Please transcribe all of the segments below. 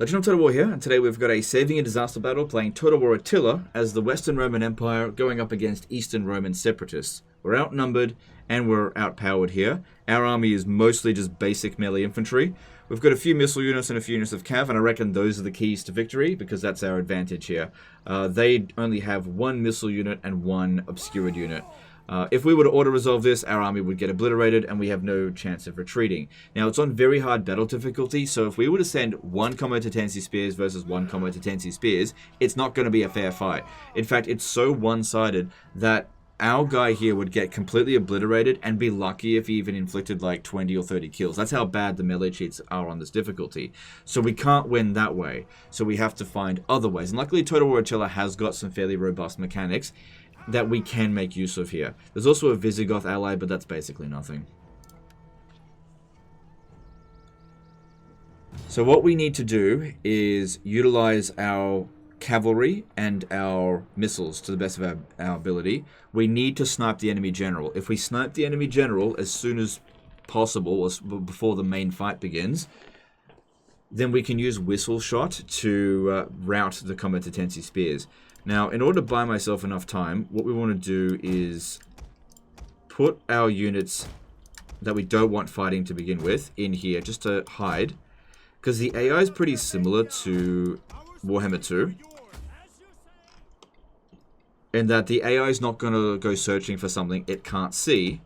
Legend of Total War here, and today we've got a saving and disaster battle playing Total War Attila as the Western Roman Empire going up against Eastern Roman separatists. We're outnumbered and we're outpowered here. Our army is mostly just basic melee infantry. We've got a few missile units and a few units of cav, and I reckon those are the keys to victory because that's our advantage here. They only have one missile unit and one obscured unit. If we were to auto-resolve this, our army would get obliterated and we have no chance of retreating. Now, it's on very hard battle difficulty, so if we were to send one combo to Tensi Spears versus one combo to Tensi Spears, it's not going to be a fair fight. In fact, it's so one-sided that our guy here would get completely obliterated and be lucky if he even inflicted like 20 or 30 kills. That's how bad the melee cheats are on this difficulty. So we can't win that way, so we have to find other ways. And luckily, Total War Attila has got some fairly robust mechanics that we can make use of here. There's also a Visigoth ally, but that's basically nothing. So what we need to do is utilize our cavalry and our missiles to the best of our ability. We need to snipe the enemy general. If we snipe the enemy general as soon as possible, before the main fight begins, then we can use Whistle Shot to rout the combat to Tensi Spears. Now, in order to buy myself enough time, what we want to do is put our units that we don't want fighting to begin with in here, just to hide. Because the AI is pretty similar to Warhammer 2. In that the AI is not going to go searching for something it can't see,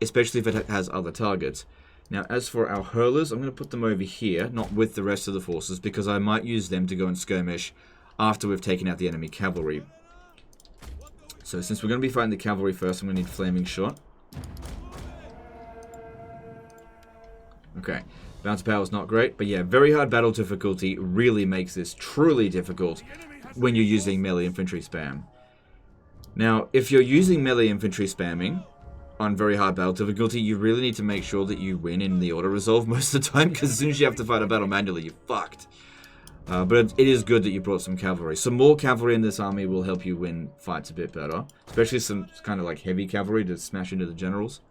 especially if it has other targets. Now, as for our hurlers, I'm going to put them over here, not with the rest of the forces, because I might use them to go and skirmish after we've taken out the enemy cavalry. So since we're going to be fighting the cavalry first, I'm going to need Flaming Shot. Okay, bounce power is not great, but yeah, very hard battle difficulty really makes this truly difficult when you're using melee infantry spam. Now, if you're using melee infantry spamming on very hard battle difficulty, you really need to make sure that you win in the auto-resolve most of the time, because as soon as you have to fight a battle manually, you're fucked. But it is good that you brought some cavalry. Some more cavalry in this army will help you win fights a bit better. Especially some kind of like heavy cavalry to smash into the generals.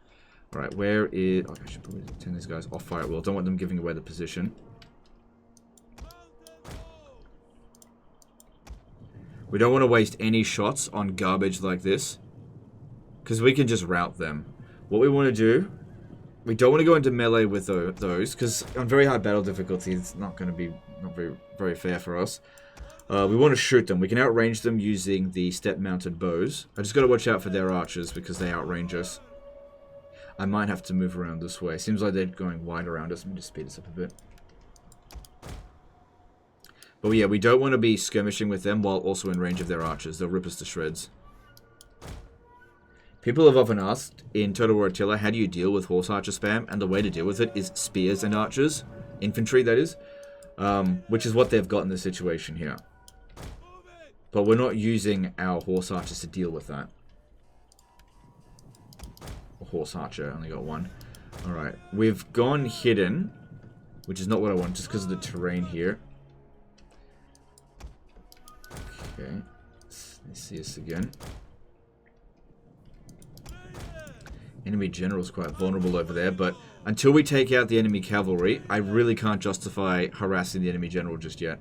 Alright, where is... Oh, I should probably turn these guys off fire at will. Don't want them giving away the position. We don't want to waste any shots on garbage like this, because we can just rout them. What we want to do... We don't want to go into melee with those, because on very high battle difficulty, it's not going to be very fair for us. We want to shoot them. We can outrange them using the step-mounted bows. I just got to watch out for their archers, because they outrange us. I might have to move around this way. Seems like they're going wide around us. Let me just speed this up a bit. But yeah, we don't want to be skirmishing with them while also in range of their archers. They'll rip us to shreds. People have often asked, in Total War Attila, how do you deal with horse archer spam? And the way to deal with it is spears and archers. Infantry, that is. Which is what they've got in this situation here. But we're not using our horse archers to deal with that. A horse archer, only got one. Alright, we've gone hidden, which is not what I want, just because of the terrain here. Okay, let's see this again. Enemy general is quite vulnerable over there, but until we take out the enemy cavalry, I really can't justify harassing the enemy general just yet.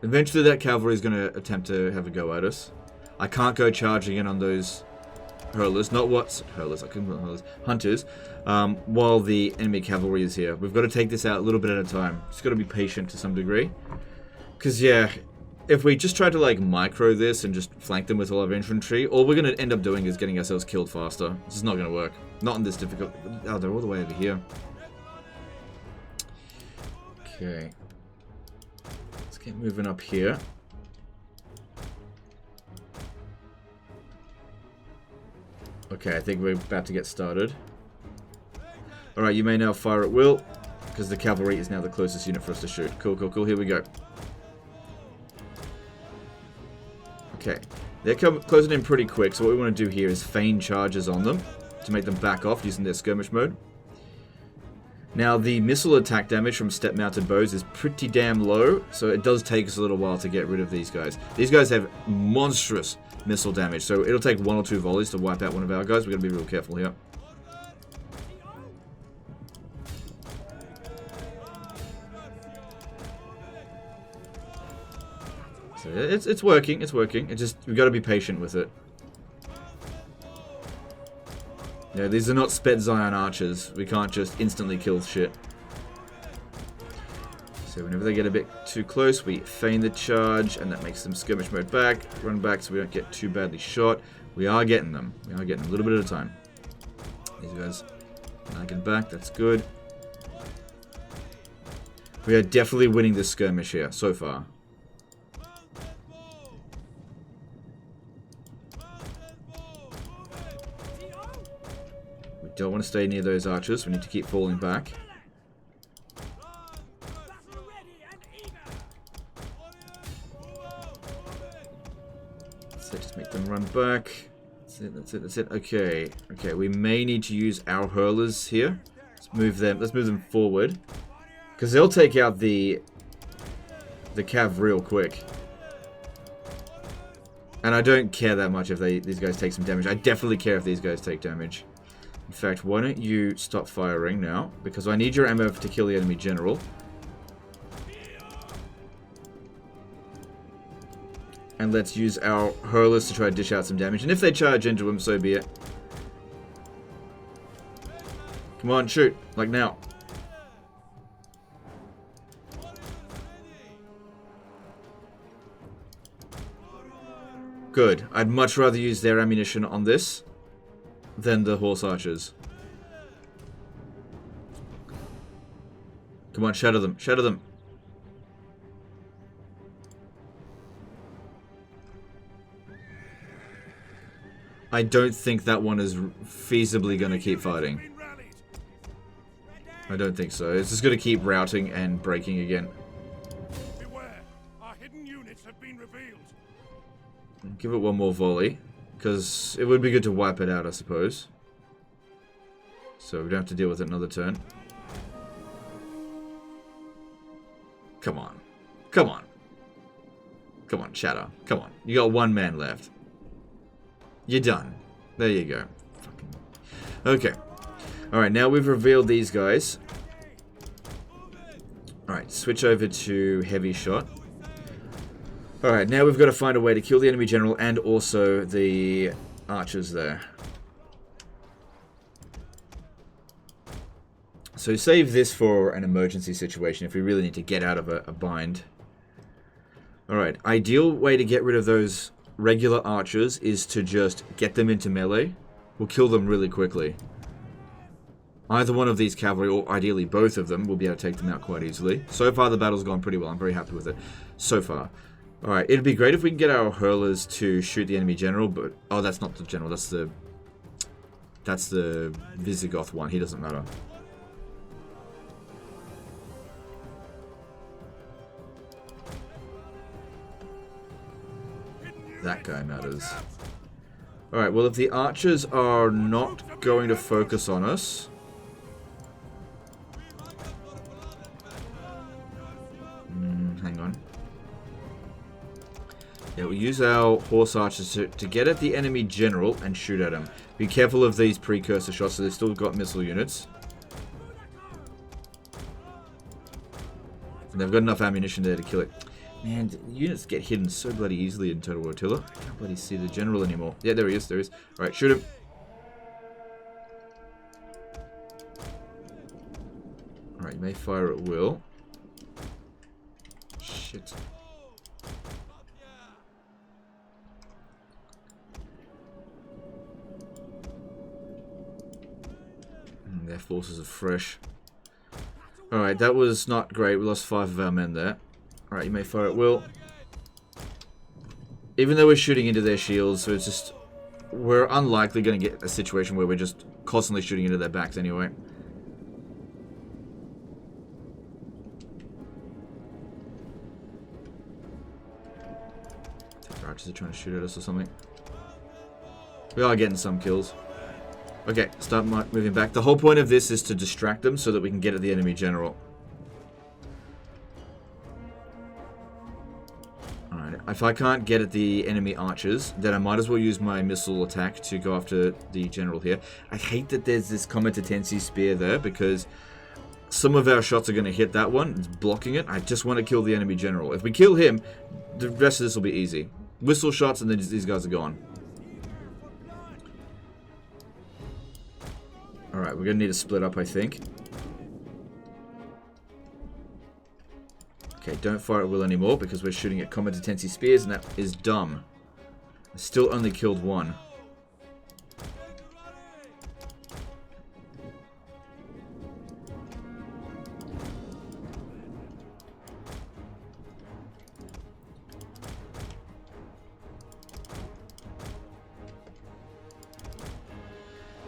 Eventually that cavalry is going to attempt to have a go at us. I can't go charging in on those hurlers, not what hurlers, I couldn't call them hurlers, hunters, while the enemy cavalry is here. We've got to take this out a little bit at a time. Just got to be patient to some degree. Because yeah, if we just try to like micro this and just flank them with all our infantry, all we're going to end up doing is getting ourselves killed faster. This is not going to work. Not in this difficult... Oh, they're all the way over here. Okay. Let's get moving up here. Okay, I think we're about to get started. Alright, you may now fire at will, because the cavalry is now the closest unit for us to shoot. Cool, cool, cool. Here we go. Okay. They're closing in pretty quick, so what we want to do here is feign charges on them to make them back off using their skirmish mode. Now, the missile attack damage from step-mounted bows is pretty damn low, so it does take us a little while to get rid of these guys. These guys have monstrous missile damage, so it'll take 1 or 2 volleys to wipe out one of our guys. We've got to be real careful here. So it's working, it's working. It just, we've got to be patient with it. Yeah, these are not Spetzion archers. We can't just instantly kill shit. So whenever they get a bit too close, we feign the charge, and that makes them skirmish mode back, run back so we don't get too badly shot. We are getting them. We are getting them a little bit at a time. These guys lagging back, that's good. We are definitely winning this skirmish here, so far. Don't want to stay near those archers. We need to keep falling back. So just make them run back. That's it, that's it, that's it. Okay. Okay, we may need to use our hurlers here. Let's move them forward. Because they'll take out the cav real quick. And I don't care that much if these guys take some damage. I definitely care if these guys take damage. In fact, why don't you stop firing now? Because I need your ammo to kill the enemy general. And let's use our hurlers to try to dish out some damage. And if they charge into him, so be it. Come on, shoot. Like now. Good. I'd much rather use their ammunition on this than the horse archers. Come on, shatter them. Shatter them. I don't think that one is feasibly going to keep fighting. I don't think so. It's just going to keep routing and breaking again. Beware. Our hidden units have been revealed. Give it one more volley. Because it would be good to wipe it out, I suppose. So we don't have to deal with it another turn. Come on. Come on. Come on, shatter. Come on. You got one man left. You're done. There you go. Fucking. Okay. Alright, now we've revealed these guys. Alright, switch over to heavy shot. Alright, now we've got to find a way to kill the enemy general and also the archers there. So save this for an emergency situation if we really need to get out of a bind. Alright, ideal way to get rid of those regular archers is to just get them into melee. We'll kill them really quickly. Either one of these cavalry, or ideally both of them, will be able to take them out quite easily. So far the battle's gone pretty well. I'm very happy with it. So far. Alright, it'd be great if we can get our hurlers to shoot the enemy general, but... Oh, that's not the general, that's the Visigoth one. He doesn't matter. That guy matters. Alright, well if the archers are not going to focus on us... hang on. Yeah, we'll use our horse archers to get at the enemy general and shoot at him. Be careful of these precursor shots, so they've still got missile units. And they've got enough ammunition there to kill it. Man, the units get hidden so bloody easily in Total War Attila. I can't bloody see the general anymore. Yeah, there he is, there he is. Alright, shoot him. Alright, you may fire at will. Shit. Their forces are fresh. Alright, that was not great. We lost 5 of our men there. Alright, you may fire at will. Even though we're shooting into their shields, so it's just... We're unlikely going to get a situation where we're just constantly shooting into their backs anyway. I think the archers are trying to shoot at us or something. We are getting some kills. Okay, start moving back. The whole point of this is to distract them so that we can get at the enemy general. Alright, if I can't get at the enemy archers, then I might as well use my missile attack to go after the general here. I hate that there's this Comitatensi spear there, because some of our shots are going to hit that one. It's blocking it. I just want to kill the enemy general. If we kill him, the rest of this will be easy. Whistle shots and then these guys are gone. Alright, we're going to need to split up, I think. Okay, don't fire at will anymore because we're shooting at Comitatensi spears and that is dumb. I still only killed one.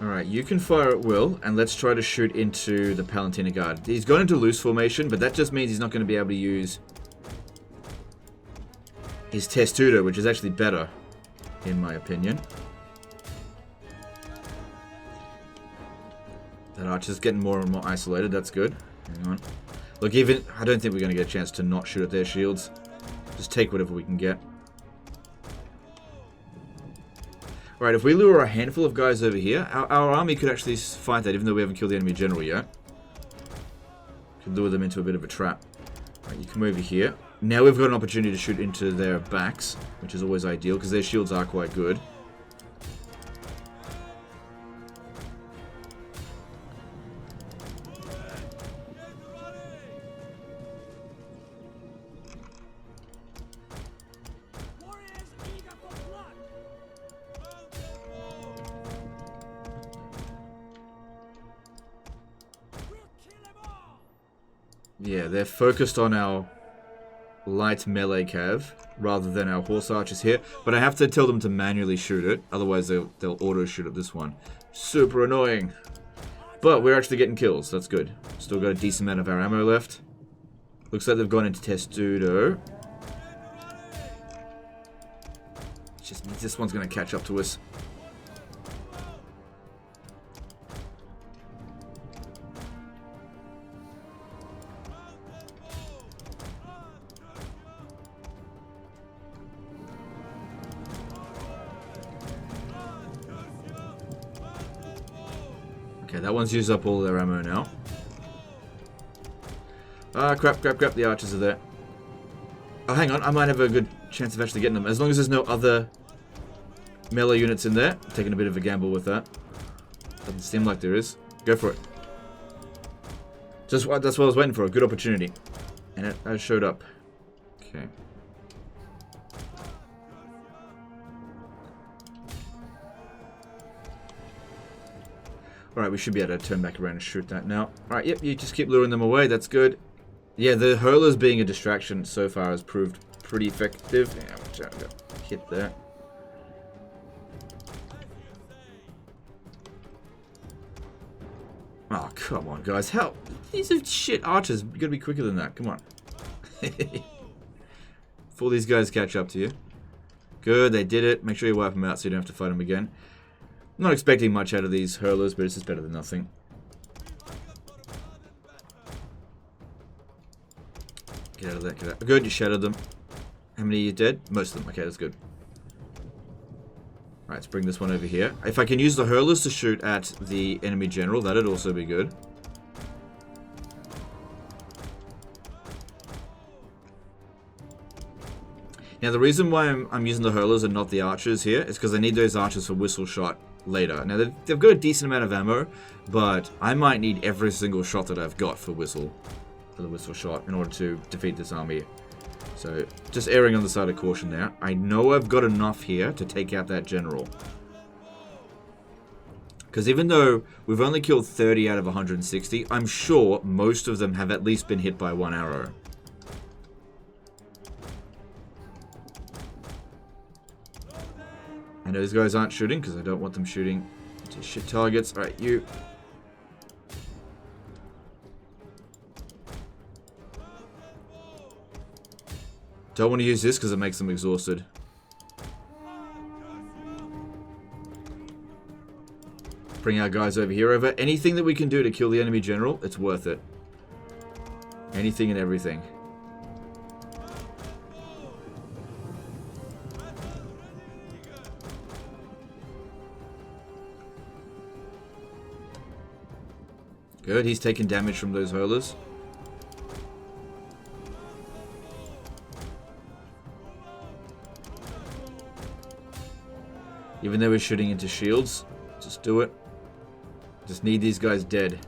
Alright, you can fire at will, and let's try to shoot into the Palantina Guard. He's gone into loose formation, but that just means he's not going to be able to use his Testudo, which is actually better, in my opinion. That archer's getting more and more isolated, that's good. Hang on. Look, even I don't think we're going to get a chance to not shoot at their shields. Just take whatever we can get. Right, if we lure a handful of guys over here, our army could actually fight that, even though we haven't killed the enemy general yet. Could lure them into a bit of a trap. Right, you come over here. Now we've got an opportunity to shoot into their backs, which is always ideal, because their shields are quite good. Yeah, they're focused on our light melee cav rather than our horse archers here. But I have to tell them to manually shoot it, otherwise they'll auto shoot at this one. Super annoying. But we're actually getting kills, that's good. Still got a decent amount of our ammo left. Looks like they've gone into Testudo. Just means this one's going to catch up to us. Okay, that one's used up all their ammo now. Ah, crap, the archers are there. Oh, hang on, I might have a good chance of actually getting them. As long as there's no other melee units in there. Taking a bit of a gamble with that. Doesn't seem like there is. Go for it. That's what I was waiting for, a good opportunity. And it showed up. Okay. Alright, we should be able to turn back around and shoot that now. Alright, yep, you just keep luring them away, that's good. Yeah, the hurlers being a distraction so far has proved pretty effective. Yeah, watch out, got hit there. Oh, come on, guys. How? These are shit archers. You gotta be quicker than that. Come on. Before these guys catch up to you. Good, they did it. Make sure you wipe them out so you don't have to fight them again. I'm not expecting much out of these hurlers, but it's just better than nothing. Get out of that, get out. Good, you shattered them. How many are you dead? Most of them. Okay, that's good. Alright, let's bring this one over here. If I can use the hurlers to shoot at the enemy general, that'd also be good. Now, the reason why I'm using the hurlers and not the archers here is because I need those archers for whistle shot later. Now, they've got a decent amount of ammo, but I might need every single shot that I've got for the whistle shot in order to defeat this army. So, just erring on the side of caution there. I know I've got enough here to take out that general. Because even though we've only killed 30 out of 160, I'm sure most of them have at least been hit by one arrow. I know these guys aren't shooting because I don't want them shooting to shit targets. Alright, you. Don't want to use this because it makes them exhausted. Bring our guys over here over. Anything that we can do to kill the enemy general, it's worth it. Anything and everything. Good, he's taking damage from those hurlers. Even though we're shooting into shields, just do it. Just need these guys dead.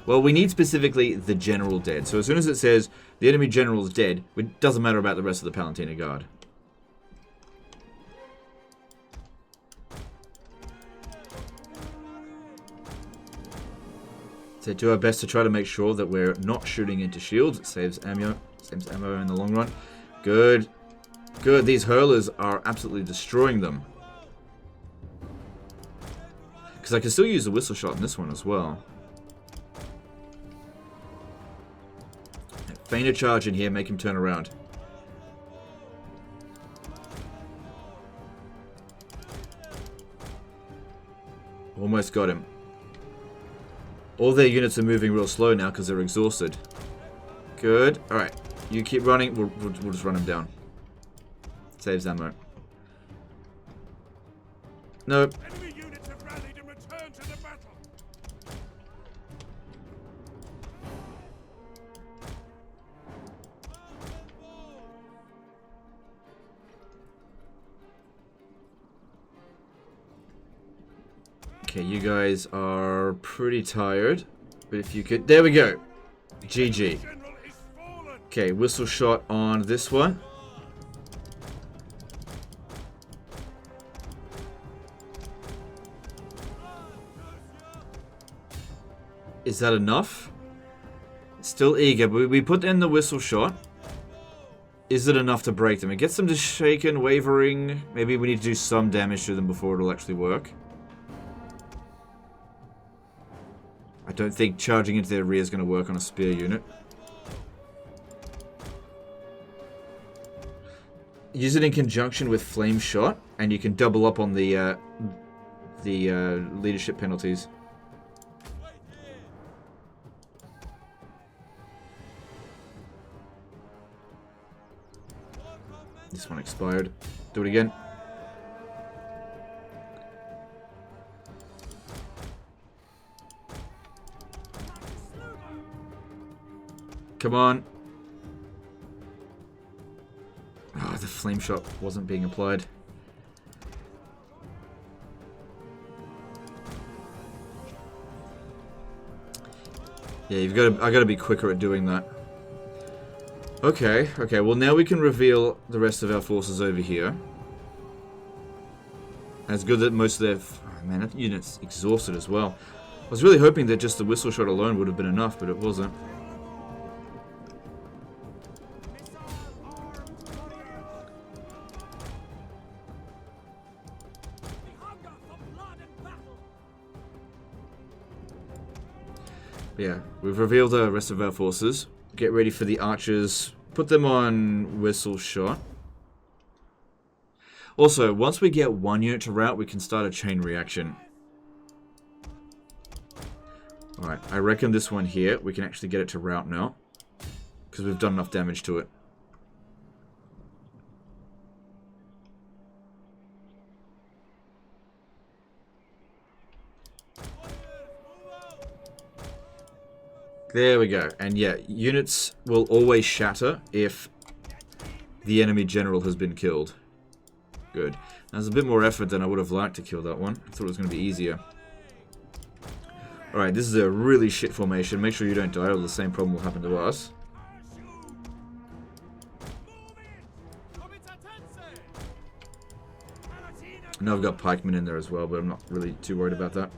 Well, we need specifically the general dead. So as soon as it says the enemy general is dead, it doesn't matter about the rest of the Palatina Guard. So do our best to try to make sure that we're not shooting into shields. It saves ammo. Saves ammo in the long run. Good. Good. These hurlers are absolutely destroying them. Because I can still use the whistle shot in this one as well. Feign a charge in here. Make him turn around. Almost got him. All their units are moving real slow now because they're exhausted. Good. Alright. You keep running. We'll just run him down. Saves ammo. Nope. Enemy units have rallied and returned to the battle. Okay, you guys are pretty tired. But if you could... There we go. GG. General is fallen. Okay, whistle shot on this one. Is that enough? Still eager, but we put in the whistle shot. Is it enough to break them? It gets them to shaken, wavering. Maybe we need to do some damage to them before it'll actually work. I don't think charging into their rear is going to work on a spear unit. Use it in conjunction with flame shot, and you can double up on the leadership penalties. This one expired. Do it again. Come on. Ah, the flame shot wasn't being applied. Yeah, I gotta be quicker at doing that. Okay, well now we can reveal the rest of our forces over here. And it's good that most of their... Oh man, that unit's exhausted as well. I was really hoping that just the whistle shot alone would have been enough, but it wasn't. Yeah, we've revealed the rest of our forces. Get ready for the archers. Put them on whistle shot. Also, once we get one unit to rout, we can start a chain reaction. Alright, I reckon this one here, we can actually get it to rout now. Because we've done enough damage to it. There we go. And yeah, units will always shatter if the enemy general has been killed. Good. That's a bit more effort than I would have liked to kill that one. I thought it was going to be easier. Alright, this is a really shit formation. Make sure you don't die or the same problem will happen to us. I know I've got pikemen in there as well, but I'm not really too worried about that.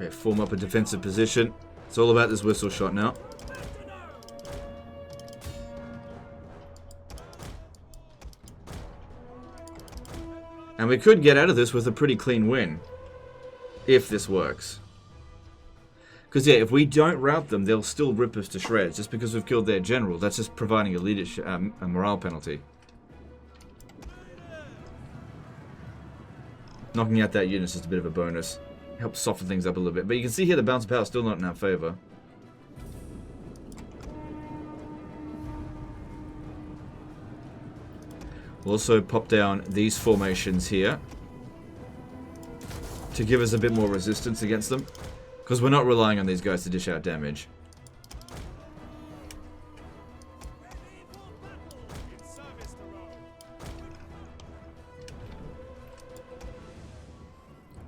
Okay, form up a defensive position. It's all about this whistle shot now. And we could get out of this with a pretty clean win. If this works. Because, yeah, if we don't rout them, they'll still rip us to shreds just because we've killed their general. That's just providing a leadership, a morale penalty. Knocking out that unit is just a bit of a bonus. Helps soften things up a little bit. But you can see here the bounce of power is still not in our favour. We'll also pop down these formations here to give us a bit more resistance against them. Because we're not relying on these guys to dish out damage.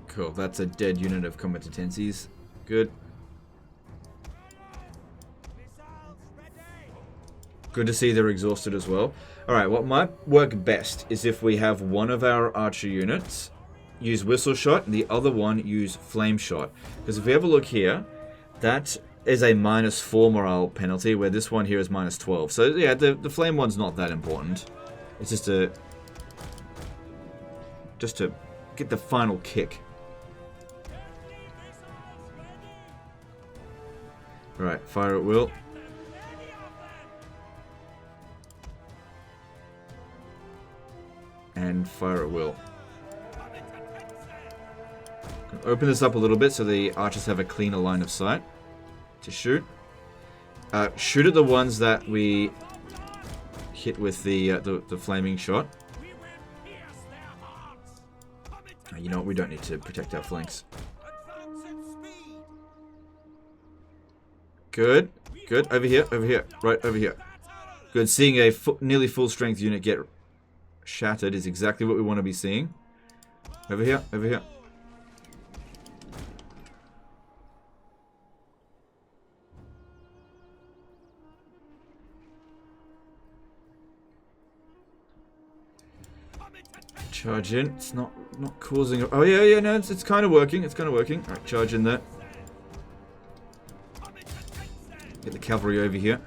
Cool, that's a dead unit of combatencies. Good. Good to see they're exhausted as well. Alright, what might work best is if we have one of our archer units use whistle shot and the other one use flame shot. Because if we have a look here, that is a -4 morale penalty, where this one here is -12. So yeah, the flame one's not that important. It's just to get the final kick. Alright, fire at will. And fire at will. Open this up a little bit so the archers have a cleaner line of sight to shoot. Shoot at the ones that we hit with the flaming shot. You know what? We don't need to protect our flanks. Good. Good. Over here. Over here. Right over here. Good. Seeing a nearly full strength unit get shattered is exactly what we want to be seeing. Over here. Over here. Charge in. It's not causing. Oh yeah, no, it's kind of working. It's kind of working. All right, charge in there. Get the cavalry over here,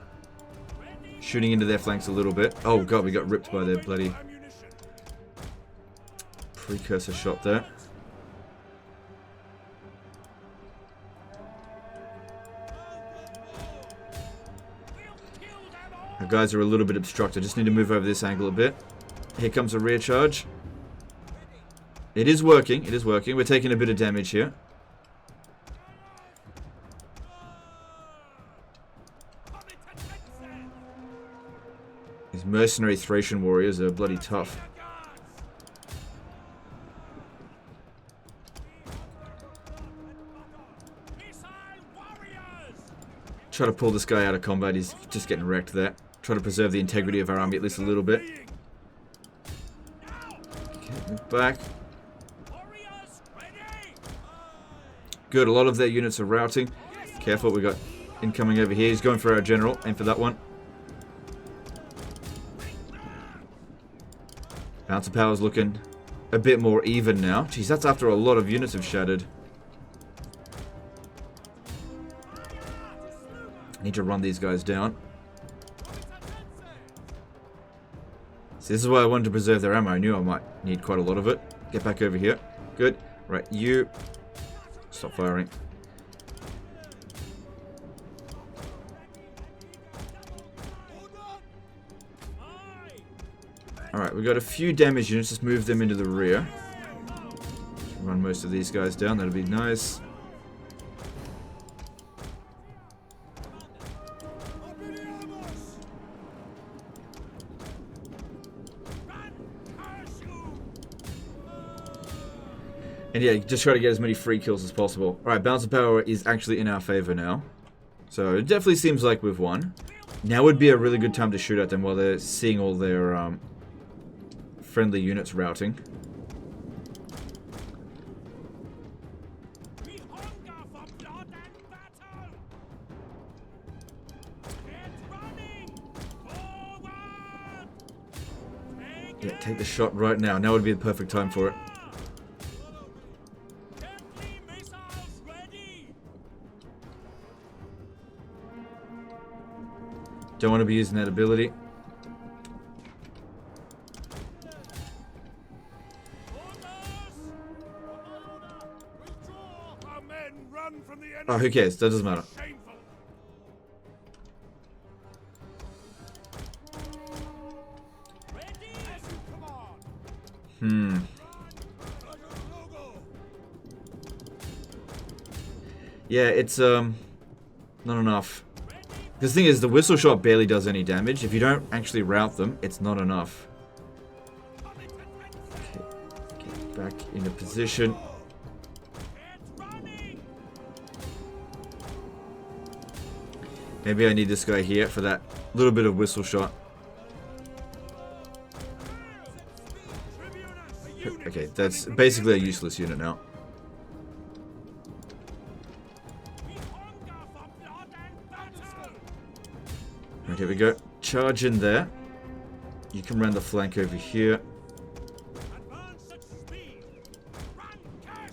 shooting into their flanks a little bit. Oh god, we got ripped by their bloody precursor shot there. Our guys are a little bit obstructed. Just need to move over this angle a bit. Here comes a rear charge. It is working. It is working. We're taking a bit of damage here. These mercenary Thracian warriors are bloody tough. Try to pull this guy out of combat. He's just getting wrecked there. Try to preserve the integrity of our army at least a little bit. Okay, move back. Good, a lot of their units are routing. Careful, we got incoming over here. He's going for our general. Aim for that one. Bounce of power's looking a bit more even now. Jeez, that's after a lot of units have shattered. Need to run these guys down. So this is why I wanted to preserve their ammo. I knew I might need quite a lot of it. Get back over here. Good. Right, you... Stop firing. Alright, we've got a few damage units. Just move them into the rear. Run most of these guys down. That'll be nice. And yeah, just try to get as many free kills as possible. Alright, balance of power is actually in our favor now. So it definitely seems like we've won. Now would be a really good time to shoot at them while they're seeing all their friendly units routing. Yeah, take the shot right now. Now would be the perfect time for it. Don't want to be using that ability. run from the enemy. Oh, who cares? That doesn't matter. Shameful. As you command. Yeah, it's not enough. The thing is, the whistle shot barely does any damage. If you don't actually rout them, it's not enough. Okay, get back into position. Maybe I need this guy here for that little bit of whistle shot. Okay, that's basically a useless unit now. Right, here we go. Charge in there. You can run the flank over here.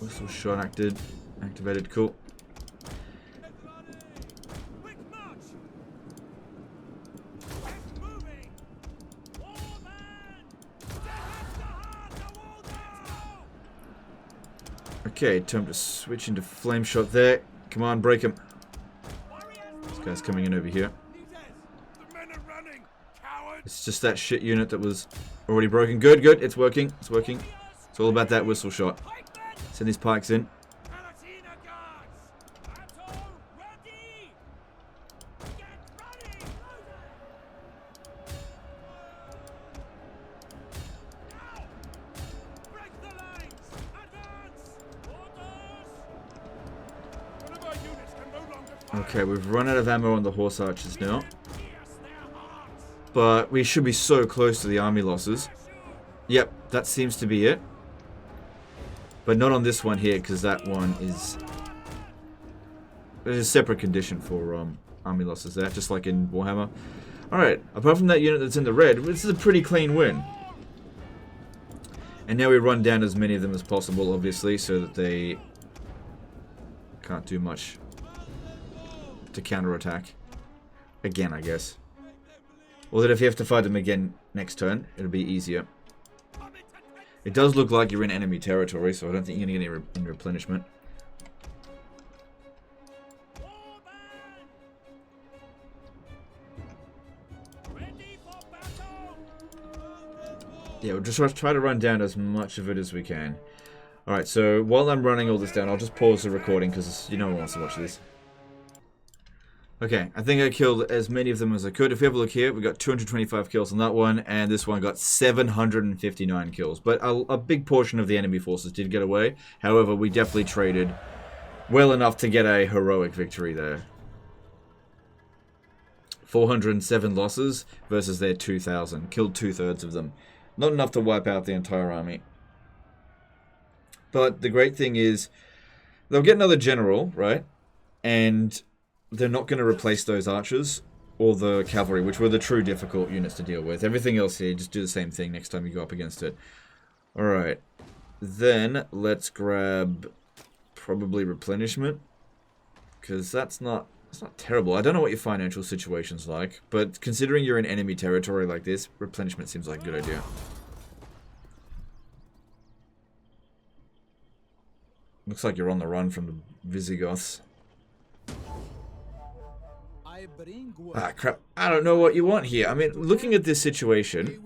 Whistle shot activated, cool. Okay, time to switch into flame shot there. Come on, break him. This guy's coming in over here. It's just that shit unit that was already broken. Good, good. It's working. It's working. It's all about that whistle shot. Send these pikes in. Okay, we've run out of ammo on the horse archers now. But we should be so close to the army losses. Yep, that seems to be it. But not on this one here, because that one is... There's a separate condition for army losses there, just like in Warhammer. Alright, apart from that unit that's in the red, this is a pretty clean win. And now we run down as many of them as possible, obviously, so that they can't do much to counterattack. Again, I guess. Or that if you have to fight them again next turn, it'll be easier. It does look like you're in enemy territory, so I don't think you're going to get any replenishment. Yeah, we'll just try to run down as much of it as we can. Alright, so while I'm running all this down, I'll just pause the recording because no one wants to watch this. Okay, I think I killed as many of them as I could. If we have a look here, we got 225 kills on that one, and this one got 759 kills. But a big portion of the enemy forces did get away. However, we definitely traded well enough to get a heroic victory there. 407 losses versus their 2,000. Killed 2/3 of them. Not enough to wipe out the entire army. But the great thing is, they'll get another general, right? And they're not going to replace those archers or the cavalry, which were the true difficult units to deal with. Everything else here, just do the same thing next time you go up against it. Alright. Then, let's grab probably replenishment. Because that's not terrible. I don't know what your financial situation's like, but considering you're in enemy territory like this, replenishment seems like a good idea. Looks like you're on the run from the Visigoths. Ah, crap. I don't know what you want here. I mean, looking at this situation,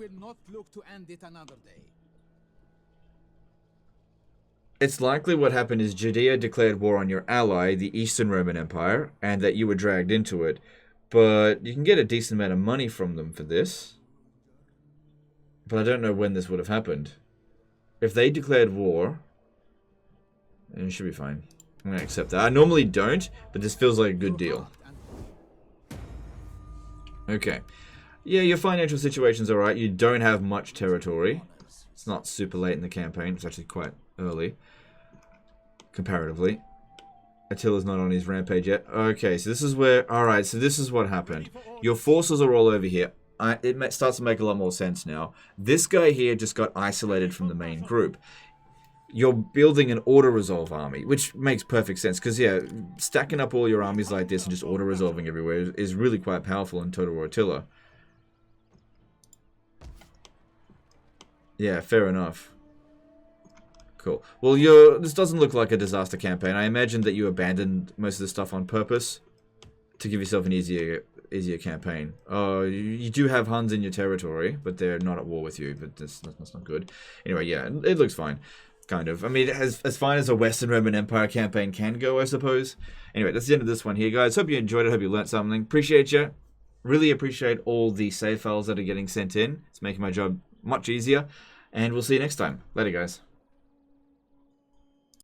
it's likely what happened is Judea declared war on your ally, the Eastern Roman Empire, and that you were dragged into it. But you can get a decent amount of money from them for this. But I don't know when this would have happened. If they declared war, then it should be fine. I'm going to accept that. I normally don't, but this feels like a good deal. Okay. Yeah, your financial situation's alright. You don't have much territory. It's not super late in the campaign. It's actually quite early. Comparatively. Attila's not on his rampage yet. Okay, so this is where... Alright, so this is what happened. Your forces are all over here. It starts to make a lot more sense now. This guy here just got isolated from the main group. You're building an auto-resolve army, which makes perfect sense, because, yeah, stacking up all your armies like this and just auto-resolving everywhere is really quite powerful in Total War Attila. Yeah, fair enough. Cool. Well, this doesn't look like a disaster campaign. I imagine that you abandoned most of the stuff on purpose to give yourself an easier campaign. You do have Huns in your territory, but they're not at war with you. But that's not good. Anyway, yeah, it looks fine. Kind of. I mean, as fine as a Western Roman Empire campaign can go, I suppose. Anyway, that's the end of this one here, guys. Hope you enjoyed it. Hope you learned something. Appreciate you. Really appreciate all the save files that are getting sent in. It's making my job much easier. And we'll see you next time. Later, guys.